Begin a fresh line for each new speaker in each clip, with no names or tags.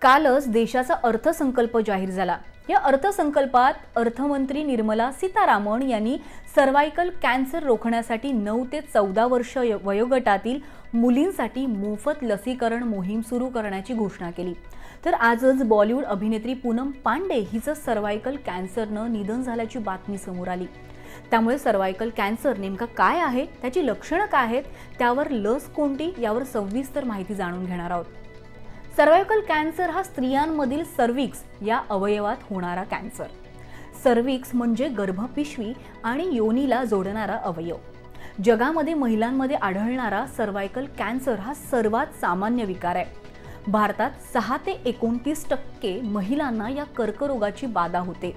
कालच देशाचा अर्थसंकल्प जाहीर झाला। या अर्थसंकल्पात अर्थमंत्री निर्मला सीतारामन यांनी सर्व्हायकल कॅन्सर रोखण्यासाठी 9 ते 14 वर्ष वयोगटातील मुलींसाठी मोफत लसीकरण मोहीम सुरू करण्याची घोषणा केली। तर आजच बॉलिवूड अभिनेत्री पूनम पांडे हिचं सर्व्हायकल कॅन्सरनं निधन झाल्याची बातमी समोर आली। त्यामुळे सर्व्हायकल कॅन्सर नेमका काय आहे, त्याची लक्षणं काय आहेत, त्यावर लस कोणती यावर सविस्तर माहिती जाणून घेणार आहोत। सर्व्हायकल कॅन्सर हा स्त्रियांमधील सर्व्हिक्स या अवयवात होणारा कॅन्सर। सर्व्हिक्स म्हणजे गर्भपिशवी आणि योनीला जोडणारा अवयव। जगामध्ये महिलांमध्ये आढळणारा सर्व्हायकल कॅन्सर हा सर्वात सामान्य विकार आहे। भारतात 6 ते 29% महिलांना या कर्करोगाची बाधा होते।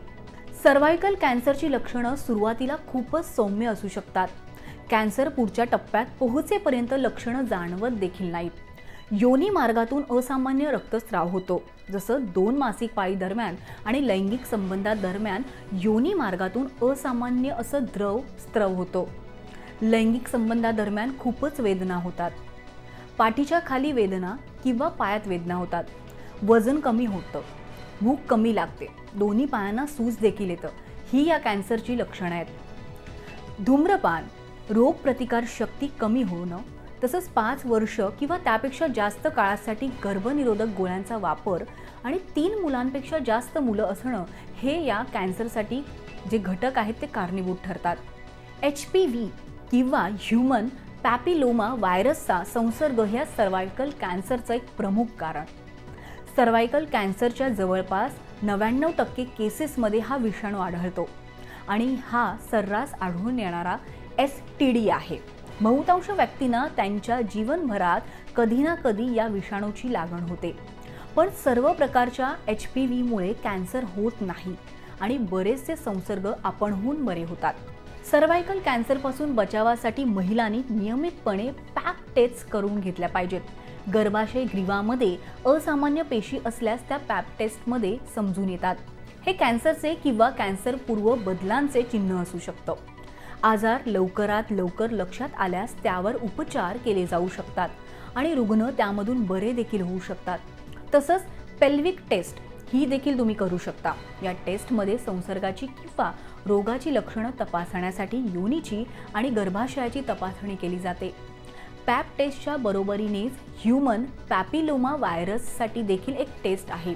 सर्व्हायकल कॅन्सरची लक्षणं सुरुवातीला खूपच सौम्य असू शकतात। कॅन्सर पुढच्या टप्प्यात पोहोचेपर्यंत लक्षणं जाणवत देखील नाहीत। योनी मार्गातून असामान्य रक्तस्राव होतो, जसं 2 मासिक पाळी दरम्यान आणि लैंगिक संबंधादरम्यान योनी मार्गातून असामान्य असं स्त्रव होतो। लैंगिक संबंधादरम्यान खूपच वेदना होतात। पाठीच्या खाली वेदना किंवा पायात वेदना होतात। वजन कमी होतं, भूक कमी लागते, दोन्ही पायांना सूज देखील येतं। ही या कॅन्सरची लक्षणं आहेत। धूम्रपान, रोगप्रतिकार शक्ती कमी होणं, तसंच 5 वर्ष किंवा त्यापेक्षा जास्त काळासाठी गर्भनिरोधक गोळ्यांचा वापर आणि 3 मुलांपेक्षा जास्त मुलं असणं हे या कॅन्सरसाठी जे घटक आहेत ते कारणीभूत ठरतात। HPV किंवा ह्यूमन पॅपिलोमा व्हायरसचा संसर्ग ह्या सर्व्हायकल कॅन्सरचं एक प्रमुख कारण। सर्व्हायकल कॅन्सरच्या जवळपास 99% केसेसमध्ये हा विषाणू आढळतो आणि हा सर्रास आढळून येणारा STD आहे। बहुतांश व्यक्तींना त्यांच्या जीवनभरात कधी ना कधी या विषाणूची लागण होते, पण सर्व प्रकारच्या HPV मुळे कॅन्सर होत नाही आणि बरेचसे संसर्ग आपणहून बरे होतात। सर्व्हायकल कॅन्सरपासून बचावासाठी महिलांनी नियमितपणे पॅप टेस्ट करून घेतल्या पाहिजेत। गर्भाशय ग्रीवामध्ये असामान्य पेशी असल्यास त्या पॅप टेस्टमध्ये समजून येतात। हे कॅन्सरचे किंवा कॅन्सर पूर्व बदलांचे चिन्ह असू शकतं। आजार लवकरात लवकर लक्षात आल्यास त्यावर उपचार केले जाऊ शकतात आणि रुग्ण त्यामधून बरे देखील होऊ शकतात। तसंच पेल्विक टेस्ट ही देखील तुम्ही करू शकता। या टेस्टमध्ये संसर्गाची किंवा रोगाची लक्षणं तपासण्यासाठी योनीची आणि गर्भाशयाची तपासणी केली जाते। पॅप टेस्टच्या बरोबरीनेच ह्यूमन पॅपिलोमा व्हायरससाठी देखील एक टेस्ट आहे।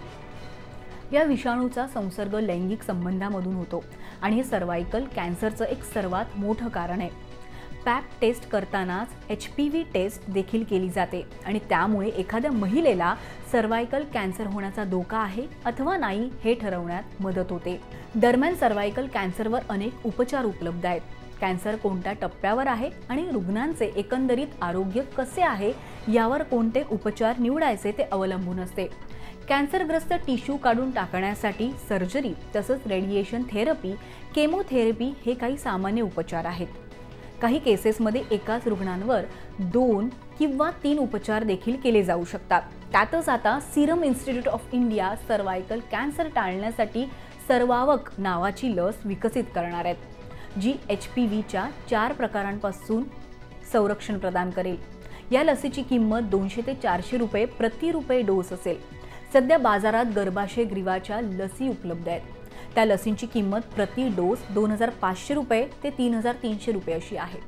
या विषाणूचा संसर्ग लैंगिक संबंधामधून होतो आणि हे सर्व्हायकल कॅन्सरचं एक सर्वात मोठं कारण आहे। पॅप टेस्ट करतानाच HPV टेस्ट देखील केली जाते आणि त्यामुळे एखाद्या महिलेला सर्व्हायकल कॅन्सर होण्याचा धोका आहे अथवा नाही हे ठरवण्यात मदत होते। दरम्यान सर्व्हायकल कॅन्सरवर अनेक उपचार उपलब्ध आहेत। कॅन्सर कोणत्या टप्प्यावर आहे आणि रुग्णांचे एकंदरीत आरोग्य कसे आहे यावर कोणते उपचार निवडायचे ते अवलंबून असते। कॅन्सरग्रस्त टिश्यू काढून टाकण्यासाठी सर्जरी तसंच रेडिएशन थेरपी, केमोथेरपी हे काही सामान्य उपचार आहेत। काही केसेसमध्ये एकाच रुग्णांवर 2 किंवा 3 उपचार देखील केले जाऊ शकतात। त्यातच आता Serum institute of India cervical cancer टाळण्यासाठी सर्वावक नावाची लस विकसित करणार आहेत, जी HPVच्या 4 प्रकारांपासून संरक्षण प्रदान करेल। या लसीची किंमत 200 ते 400 रुपये प्रति डोस असेल। सध्या बाजारात गर्भाशय ग्रीवाच्या लसी उपलब्ध आहेत। त्या लसींची किंमत प्रति डोस 2500 रुपये ते 3300 रुपये अशी आहे।